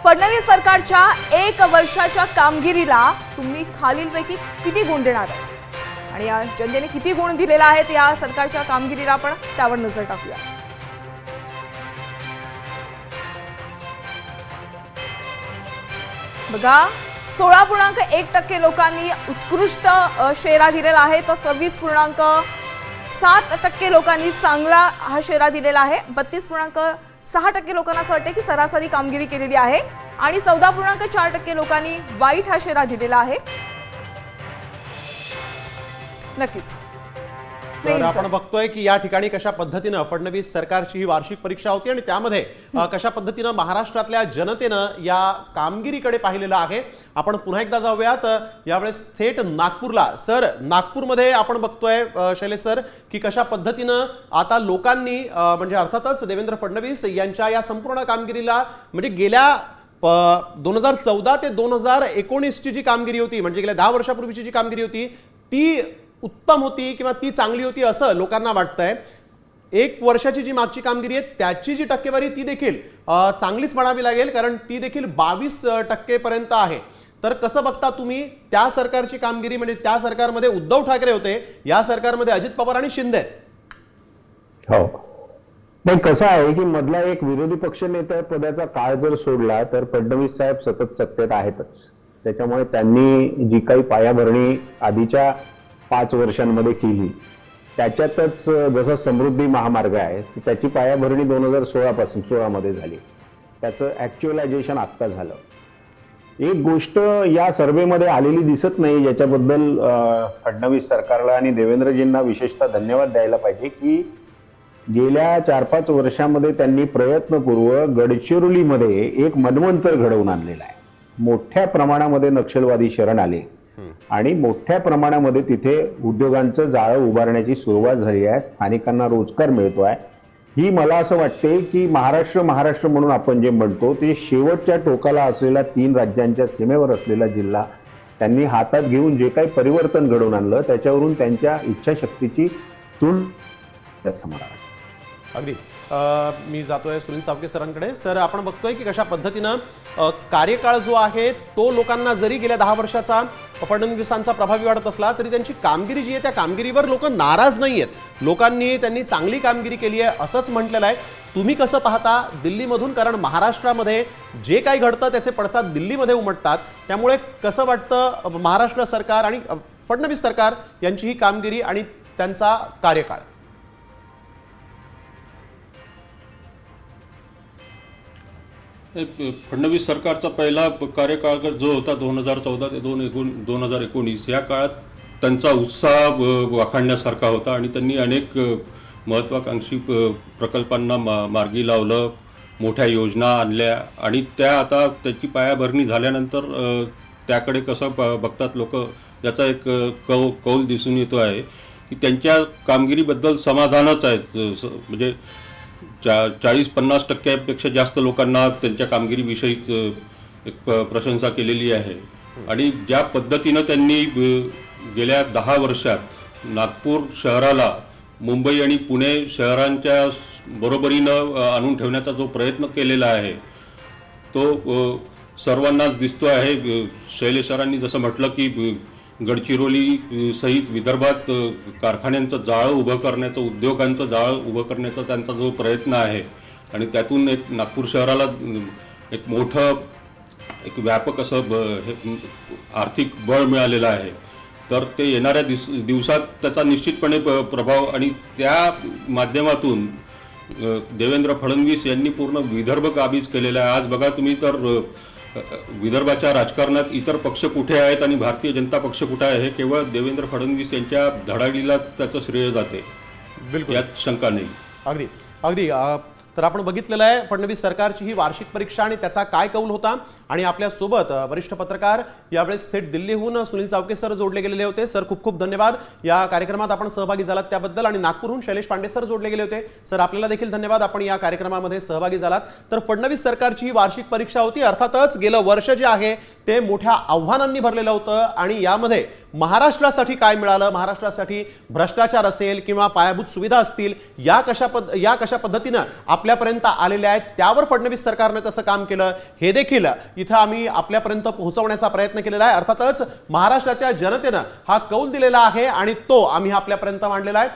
फडणवीस सरकारच्या 1 वर्षाच्या कामगिरीला तुम्ही खालीलपैकी किती गुण देणार आहात आणि या जनतेने किती गुण दिलेला आहेत या सरकारच्या कामगिरीला आपण त्यावर नजर टाकूया। बघा 16.1% लोकांनी उत्कृष्ट शेरा दिलेला आहे तर 26.7% लोकांनी चांगला हा शेरा दिलेला आहे। 32.6% लोकांना असं वाटतं की सरासरी कामगिरी केलेली आहे आणि 14.4% लोकांनी वाईट हा शेरा दिलेला आहे। नक्कीच तर आपण बघतोय की या ठिकाणी कशा पद्धतीने फडणवीस सरकारची ही वार्षिक परीक्षा होती आणि त्यामध्ये कशा पद्धतीने महाराष्ट्रातल्या जनतेनं या कामगिरीकडे पाहिलेलं आहे। आपण पुन्हा एकदा जाऊयात यावेळेस थेट नागपूरला। सर नागपूरमध्ये आपण बघतोय शैलेश सर की कशा पद्धतीने आता लोकांनी म्हणजे अर्थातच देवेंद्र फडणवीस यांच्या या संपूर्ण कामगिरीला म्हणजे गेल्या 2014 ते 2019 ची जी कामगिरी होती म्हणजे गेल्या 10 वर्षापूर्वीची जी कामगिरी होती ती उत्तम होती किंवा ती चांगली होती असं लोकांना वाटतंय। 1 वर्षाची जी मागची कामगिरी आहे त्याची जी टक्केवारी ती देखील चांगलीच म्हणावी लागेल कारण ती देखील 22% पर्यंत आहे। तर कसं बघता तुम्ही त्या सरकारची कामगिरी म्हणजे त्या सरकारमध्ये उद्धव ठाकरे होते या सरकारमध्ये अजित पवार आणि शिंदे। हो पण कसं आहे की मधला एक विरोधी पक्ष नेता पदाचा काळ जर सोडला तर फडणवीस साहेब सतत सत्तेत आहेतच। त्याच्यामुळे त्यांनी जी काही पायाभरणी आधीच्या 5 वर्षांमध्ये केली त्याच्यातच जसं समृद्धी महामार्ग आहे त्याची पायाभरणी 2016 मध्ये झाली। त्याचं ऍक्च्युअलायझेशन आत्ता झालं। एक गोष्ट या सर्वेमध्ये आलेली दिसत नाही ज्याच्याबद्दल फडणवीस सरकारला आणि देवेंद्रजींना विशेषतः धन्यवाद द्यायला पाहिजे की गेल्या 4-5 वर्षांमध्ये त्यांनी प्रयत्नपूर्वक गडचिरोलीमध्ये एक मनवंतर घडवून आणलेला आहे। मोठ्या प्रमाणामध्ये नक्षलवादी शरण आले आणि मोठ्या प्रमाणामध्ये तिथे उद्योगांचं जाळं उभारण्याची सुरुवात झाली आहे। स्थानिकांना रोजगार मिळतो आहे। ही मला असं वाटते की महाराष्ट्र म्हणून आपण जे म्हणतो ते शेवटच्या टोकाला असलेल्या 3 राज्यांच्या सीमेवर असलेला जिल्हा त्यांनी हातात घेऊन जे काही परिवर्तन घडवून आणलं त्याच्यावरून त्यांच्या इच्छाशक्तीची चूल समोर आली। अगदी मी जातोय सुनील सावके सरांकडे। सर आपण बघतोय की कशा पद्धतीने कार्यकाळ जो आहे तो लोकांना जरी गेल्या 10 वर्षाचा फडणवीसांचा प्रभावी वाटत असला तरी त्यांची कामगिरी जी आहे त्या कामगिरीवर लोक नाराज नाहीयेत। त्यांनी चांगली कामगिरी केली आहे असंच म्हटलेलं आहे। तुम्ही कसं पाहता दिल्लीमधून कारण महाराष्ट्रामध्ये जे काही घडतं त्याचे पडसाद दिल्लीमध्ये उमटतात त्यामुळे कसं वाटतं महाराष्ट्र सरकार आणि फडणवीस सरकार यांची ही कामगिरी आणि त्यांचा कार्यकाळ। फडणवीस सरकारचा पहिला कार्यकाळ जो होता 2014 ते 2019 या काळात त्यांचा उत्साह वाखाणण्यासारखा होता आणि त्यांनी अनेक महत्त्वाकांक्षी प्रकल्पांना मार्गी लावलं, मोठ्या योजना आणल्या आणि त्या आता त्याची पायाभरणी झाल्यानंतर त्याकडे कसं बघतात लोक याचा एक कौल दिसून येतो आहे की त्यांच्या कामगिरीबद्दल समाधानच आहे। म्हणजे 40-50% जास्त लोकांना त्यांच्या कामगिरीविषयी एक प्रशंसा केलेली आहे आणि ज्या पद्धतीनं त्यांनी गेल्या 10 वर्षात नागपूर शहराला मुंबई आणि पुणे शहरांच्या बरोबरीनं आणून ठेवण्याचा जो प्रयत्न केलेला आहे तो सर्वांनाच दिसतो आहे। शैलेश सरांनी जसं म्हटलं की गडचिरोली सहित विदर्भात कारखान्यांचं जाळं उभं करण्याचं उद्योगांचं जाळं उभं करण्याचा त्यांचा जो प्रयत्न आहे आणि त्यातून एक नागपूर शहराला एक मोठं एक व्यापक असं आर्थिक बळ मिळालेलं आहे। तर ते येणाऱ्या दिवसात त्याचा निश्चितपणे प्रभाव आणि त्या माध्यमातून देवेंद्र फडणवीस यांनी पूर्ण विदर्भ काबीज केलेला आहे। आज बघा तुम्ही तर विदर्भाच्या राजकारणात इतर पक्ष कुठे आहेत आणि भारतीय जनता पक्ष कुठे आहे हे केवळ देवेंद्र फडणवीस यांच्या धडाडीलाच त्याचं श्रेय जाते। बिलकुल यात शंका नाही। अगदी अगदी तर आपण बघितलेलं आहे फडणवीस सरकारची ही वार्षिक परीक्षा आणि त्याचा काय कौल होता आणि आपल्या सोबत वरिष्ठ पत्रकार यावेळेस थेट दिल्लीहून सुनील सावके सर जोडले गेलेले होते। सर खूप खूप धन्यवाद या कार्यक्रमात आपण सहभागी झालात त्याबद्दल आणि नागपूरहून शैलेश पांडे सर जोडले गेले होते। सर आपल्याला देखील धन्यवाद आपण या कार्यक्रमामध्ये सहभागी झालात। तर फडणवीस सरकारची ही वार्षिक परीक्षा होती। अर्थातच गेलं वर्ष जे आहे ते मोठ्या आव्हानांनी भरलेलं होतं आणि यामध्ये महाराष्ट्रासाठी काय मिळालं, महाराष्ट्रासाठी भ्रष्टाचार असेल किंवा पायाभूत सुविधा असतील, या कशा पद्धतीनं आपल्यापर्यंत आलेल्या आहेत, त्यावर फडणवीस सरकारनं कसं काम केलं हे देखील इथं आम्ही आपल्यापर्यंत पोहोचवण्याचा प्रयत्न केलेला आहे. अर्थातच महाराष्ट्राच्या जनतेनं हा कौल दिलेला आहे आणि तो आम्ही आपल्यापर्यंत मांडलेला आहे.